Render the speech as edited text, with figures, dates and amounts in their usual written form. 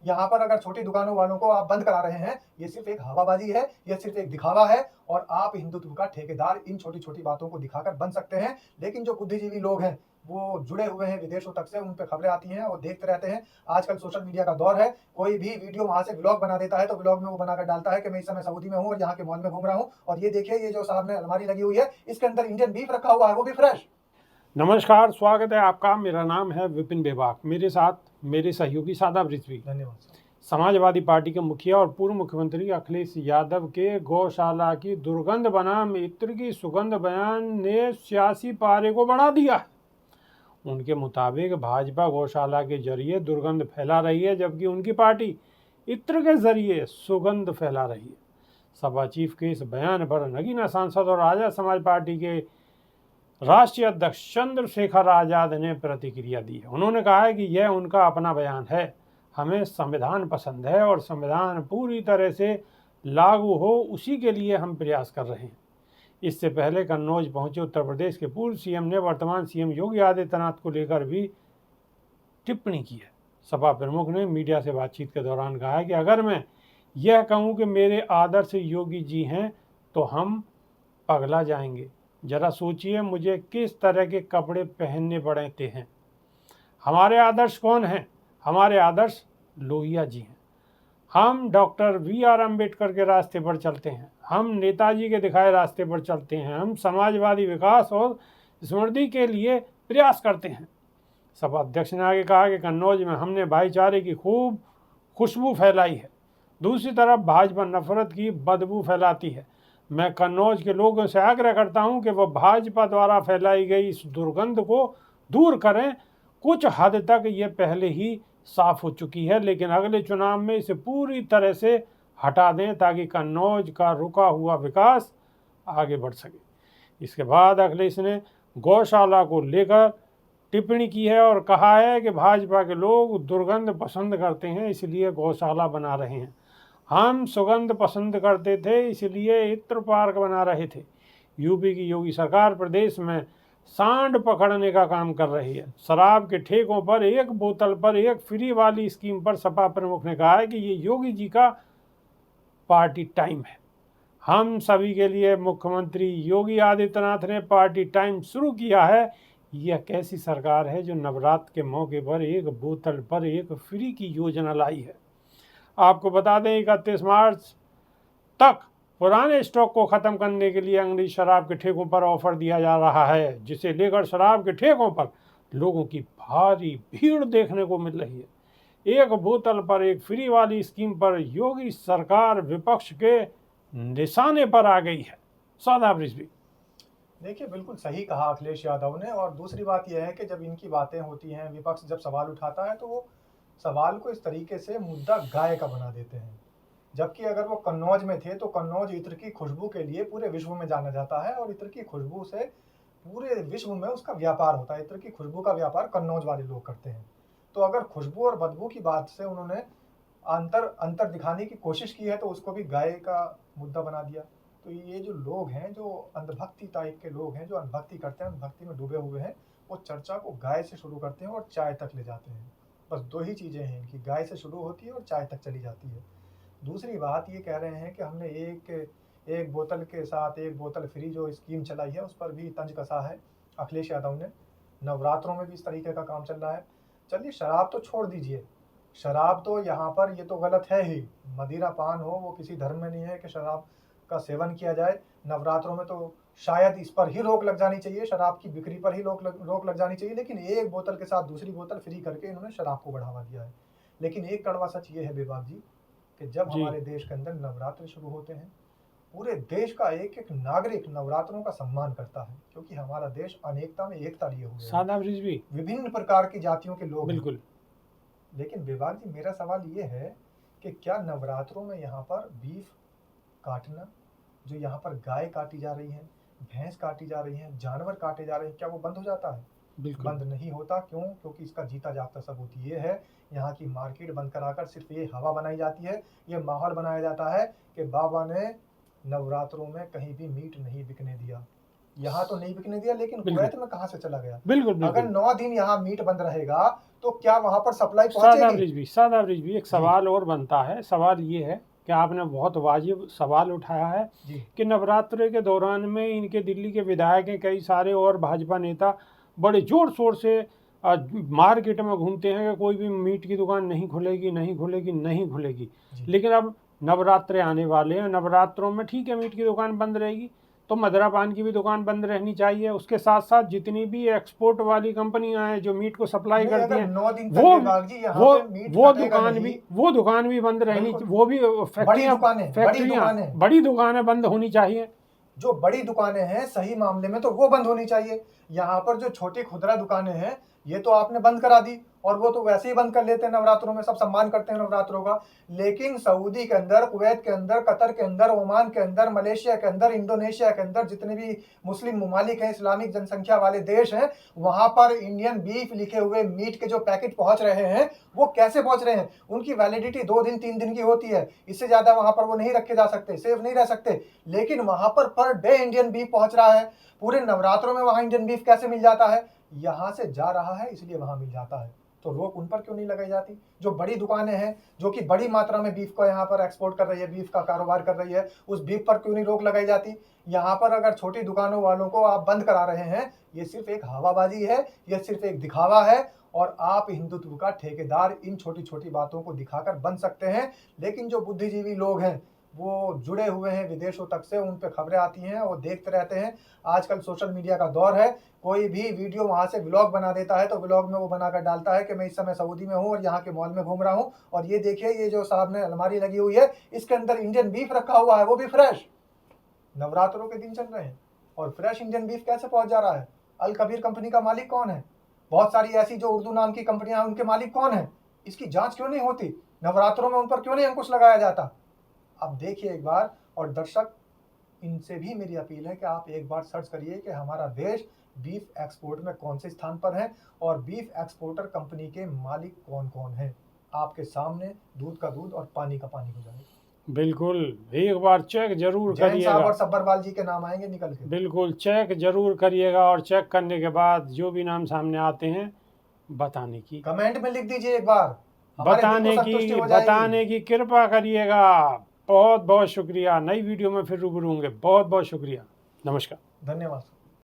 यहाँ पर अगर छोटी दुकानों वालों को आप बंद करा रहे हैं, ये सिर्फ एक हवाबाजी है, ये सिर्फ एक दिखावा है और आप हिंदुत्व का ठेकेदार इन छोटी छोटी बातों को दिखाकर बन सकते हैं। लेकिन जो बुद्धिजीवी लोग हैं वो जुड़े हुए हैं विदेशों तक से, उन पे खबरें आती हैं और देखते रहते हैं। आजकल सोशल मीडिया का दौर है, कोई भी वीडियो वहां से व्लॉग बना देता है तो व्लॉग में वो बनाकर डालता है कि मैं इस समय सऊदी में हूँ और यहाँ के मॉल में घूम रहा हूँ और ये देखिए ये जो सामने अलमारी लगी हुई है इसके अंदर इंडियन बीफ रखा हुआ है, वो भी फ्रेश। नमस्कार, स्वागत है आपका। मेरा नाम है विपिन बेबाक। मेरे साथ मेरे सहयोगी सादाब रिजवी। धन्यवाद। समाजवादी पार्टी के मुखिया और पूर्व मुख्यमंत्री अखिलेश यादव के गौशाला की दुर्गंध बनाम इत्र की सुगंध बयान ने सियासी पारे को बढ़ा दिया है। उनके मुताबिक भाजपा गौशाला के जरिए दुर्गंध फैला रही है, जबकि उनकी पार्टी इत्र के जरिए सुगंध फैला रही है। सपा चीफ के इस बयान पर नगीना सांसद और आजाद समाज पार्टी के राष्ट्रीय अध्यक्ष चंद्रशेखर आजाद ने प्रतिक्रिया दी है। उन्होंने कहा है कि यह उनका अपना बयान है। हमें संविधान पसंद है और संविधान पूरी तरह से लागू हो उसी के लिए हम प्रयास कर रहे हैं। इससे पहले कन्नौज पहुंचे उत्तर प्रदेश के पूर्व सीएम ने वर्तमान सीएम योगी आदित्यनाथ को लेकर भी टिप्पणी की है। सपा प्रमुख ने मीडिया से बातचीत के दौरान कहा है कि अगर मैं यह कहूं कि मेरे आदर्श योगी जी हैं तो हम पगला जाएंगे। जरा सोचिए मुझे किस तरह के कपड़े पहनने पड़ते हैं। हमारे आदर्श कौन हैं? हमारे आदर्श लोहिया जी हैं। हम डॉक्टर वी.आर. अम्बेडकर के रास्ते पर चलते हैं। हम नेताजी के दिखाए रास्ते पर चलते हैं। हम समाजवादी विकास और स्मृति के लिए प्रयास करते हैं। सपा अध्यक्ष ने आगे कहा कि कन्नौज में हमने भाईचारे की खूब खुशबू फैलाई है। दूसरी तरफ भाजपा नफरत की बदबू फैलाती है। मैं कन्नौज के लोगों से आग्रह करता हूं कि वह भाजपा द्वारा फैलाई गई इस दुर्गंध को दूर करें। कुछ हद तक ये पहले ही साफ हो चुकी है, लेकिन अगले चुनाव में इसे पूरी तरह से हटा दें ताकि कन्नौज का रुका हुआ विकास आगे बढ़ सके। इसके बाद अखिलेश ने गौशाला को लेकर टिप्पणी की है और कहा है कि भाजपा के लोग दुर्गंध पसंद करते हैं, इसलिए गौशाला बना रहे हैं। हम सुगंध पसंद करते थे, इसलिए इत्र पार्क बना रहे थे। यूपी की योगी सरकार प्रदेश में सांड पकड़ने का काम कर रही है। शराब के ठेकों पर एक बोतल पर एक फ्री वाली स्कीम पर सपा प्रमुख ने कहा है कि ये योगी जी का पार्टी टाइम है। हम सभी के लिए मुख्यमंत्री योगी आदित्यनाथ ने पार्टी टाइम शुरू किया है। यह कैसी सरकार है जो नवरात्र के मौके पर एक बोतल पर एक फ्री की योजना लाई है। आपको बता दें 31 मार्च तक पुराने स्टॉक को खत्म करने के लिए अंग्रेजी शराब के ठेकों पर ऑफर दिया जा रहा है, जिसे लेकर शराब के ठेकों पर लोगों की भारी भीड़ देखने को मिल रही है। एक बोतल पर एक फ्री वाली स्कीम पर योगी सरकार विपक्ष के निशाने पर आ गई है। सादाब रिजवी। देखिए बिल्कुल सही कहा अखिलेश यादव ने। और दूसरी बात यह है कि जब इनकी बातें होती हैं, विपक्ष जब सवाल उठाता है तो वो सवाल को इस तरीके से मुद्दा गाय का बना देते हैं। जबकि अगर वो कन्नौज में थे तो कन्नौज इत्र की खुशबू के लिए पूरे विश्व में जाना जाता है और इत्र की खुशबू से पूरे विश्व में उसका व्यापार होता है। इत्र की खुशबू का व्यापार कन्नौज वाले लोग करते हैं। तो अगर खुशबू और बदबू की बात से उन्होंने अंतर दिखाने की कोशिश की है तो उसको भी गाय का मुद्दा बना दिया। तो ये जो लोग हैं, जो अंधभक्ति टाइप के लोग हैं, जो अंधभक्ति करते हैं, अंधभक्ति में डूबे हुए हैं, वो चर्चा को गाय से शुरू करते हैं और चाय तक ले जाते हैं। बस दो ही चीज़ें हैं इनकी, गाय से शुरू होती है और चाय तक चली जाती है। दूसरी बात ये कह रहे हैं कि हमने एक बोतल के साथ एक बोतल फ्री जो स्कीम चलाई है उस पर भी तंज कसा है अखिलेश यादव ने। नवरात्रों में भी इस तरीके का काम चल रहा है। चलिए शराब तो छोड़ दीजिए, शराब तो यहाँ पर ये तो गलत है ही। मदिरा पान हो वो किसी धर्म में नहीं है कि शराब का सेवन किया जाए। नवरात्रों में तो शायद इस पर ही रोक लग जानी चाहिए, शराब की बिक्री पर ही रोक लग जानी चाहिए। लेकिन एक बोतल के साथ दूसरी बोतल फ्री करके इन्होंने शराब को बढ़ावा दिया है। लेकिन एक कड़वा सच ये है बेबाक जी कि जब हमारे देश के अंदर नवरात्र शुरू होते हैं, पूरे देश का एक एक नागरिक नवरात्रों का सम्मान करता है, क्योंकि हमारा देश अनेकता में एकता लिए हुए है, विभिन्न प्रकार की जातियों के लोग। बिल्कुल। लेकिन विभाग जी मेरा सवाल ये है कि क्या नवरात्रों में यहाँ पर बीफ काटना, जो यहाँ पर गाय काटी जा रही है, भैंस काटी जा रही है, जानवर काटे जा रहे हैं, क्या वो बंद हो जाता है? बंद नहीं होता। क्यों? क्योंकि इसका जीता जागता सबूत ये है, यहाँ की मार्केट बंद कराकर सिर्फ ये हवा बनाई जाती है, ये माहौल बनाया जाता है कि बाबा ने नवरात्रों में कहीं भी मीट नहीं बिकने दिया। यहाँ तो नहीं बिकने दिया, लेकिन कुवैत में कहाँ से चला गया? बिल्कुल। अगर 9 दिन यहाँ मीट बंद रहेगा तो क्या वहां पर सप्लाई सादा पहुंचेगी? ब्रिज भी एक सवाल और बनता है। सवाल ये है कि आपने बहुत वाजिब सवाल उठाया है जी कि नवरात्रि के दौरान में इनके दिल्ली के विधायक हैं, कई सारे और भाजपा नेता बड़े जोर शोर से मार्केट में घूमते हैं कि कोई भी मीट की दुकान नहीं खुलेगी, नहीं खुलेगी, नहीं खुलेगी। जी लेकिन अब नवरात्रे आने वाले हैं, नवरात्रों में ठीक है मीट की दुकान बंद रहेगी, तो मदिरा पान की भी दुकान बंद रहनी चाहिए। उसके साथ साथ जितनी भी एक्सपोर्ट वाली कंपनियां हैं जो मीट को सप्लाई नहीं, करती अगर हैं 9 दिन तक वो विभाग जी यहाँ वो पे मीट कटेगा नहीं। वो दुकान भी बंद रहनी, बिल्कुल। वो भी फैक्ट्रियां बड़ी दुकानें बंद होनी चाहिए। जो बड़ी दुकानें हैं सही मामले में तो वो बंद होनी चाहिए। यहाँ पर जो छोटी खुदरा दुकानें हैं ये तो आपने बंद करा दी, और वो तो वैसे ही बंद कर लेते हैं नवरात्रों में, सब सम्मान करते हैं नवरात्रों का। लेकिन सऊदी के अंदर, कुवैत के अंदर, कतर के अंदर, ओमान के अंदर, मलेशिया के अंदर, इंडोनेशिया के अंदर, जितने भी मुस्लिम ममालिक हैं, इस्लामिक जनसंख्या वाले देश हैं, वहां पर इंडियन बीफ लिखे हुए मीट के जो पैकेट पहुंच रहे हैं वो कैसे पहुंच रहे हैं? उनकी वैलिडिटी 2 दिन 3 दिन की होती है, इससे ज्यादा वहां पर वो नहीं रखे जा सकते, सेफ नहीं रह सकते। लेकिन वहां पर डे इंडियन बीफ पहुंच रहा है। पूरे नवरात्रों में वहां इंडियन बीफ कैसे मिल जाता है? यहां से जा रहा है इसलिए वहां मिल जाता है। तो रोक उन पर क्यों नहीं लगाई जाती? जो बड़ी दुकानें हैं जो कि बड़ी मात्रा में बीफ को यहाँ पर एक्सपोर्ट कर रही है, बीफ का कारोबार कर रही है, उस बीफ पर क्यों नहीं रोक लगाई जाती? यहाँ पर अगर छोटी दुकानों वालों को आप बंद करा रहे हैं, ये सिर्फ एक हवाबाजी है, ये सिर्फ एक दिखावा है, और आप हिंदुत्व का ठेकेदार इन छोटी छोटी बातों को दिखाकर बन सकते हैं। लेकिन जो बुद्धिजीवी लोग हैं वो जुड़े हुए हैं विदेशों तक से, उन पे खबरें आती हैं, वो देखते रहते हैं। आजकल सोशल मीडिया का दौर है, कोई भी वीडियो वहां से व्लॉग बना देता है तो व्लॉग में वो बनाकर डालता है कि मैं इस समय सऊदी में हूँ और यहाँ के मॉल में घूम रहा हूँ, और ये देखिए ये जो साहब ने अलमारी लगी हुई है इसके अंदर इंडियन बीफ रखा हुआ है, वो भी फ्रेश। नवरात्रों के दिन चल रहे हैं और फ्रेश इंडियन बीफ कैसे पहुंच जा रहा है? अल कबीर कंपनी का मालिक कौन है? बहुत सारी ऐसी जो उर्दू नाम की कंपनियां हैं उनके मालिक कौन है? इसकी जांच क्यों नहीं होती? नवरात्रों में उन पर क्यों नहीं अंकुश लगाया जाता? आप देखिए एक बार। और दर्शक, इनसे भी मेरी अपील है कि आप एक बार सर्च करिए कि हमारा देश बीफ एक्सपोर्ट में कौन से स्थान पर है और बीफ एक्सपोर्टर कंपनी के मालिक कौन कौन हैं। आपके सामने दूध का दूध और पानी का पानी हो जाएगा। बिल्कुल, एक बार चेक जरूर जैन साहब करिएगा। और सब्बरवाल जी के नाम आएंगे निकल के। बिल्कुल चेक जरूर करिएगा, और चेक करने के बाद जो भी नाम सामने आते हैं बताने की कमेंट में लिख दीजिए एक बार, हमारे दिल को संतुष्टि हो जाएगी। बताने की कृपा करिएगा। बहुत बहुत शुक्रिया। नई वीडियो में फिर रूबरू होंगे। बहुत बहुत शुक्रिया। नमस्कार। धन्यवाद।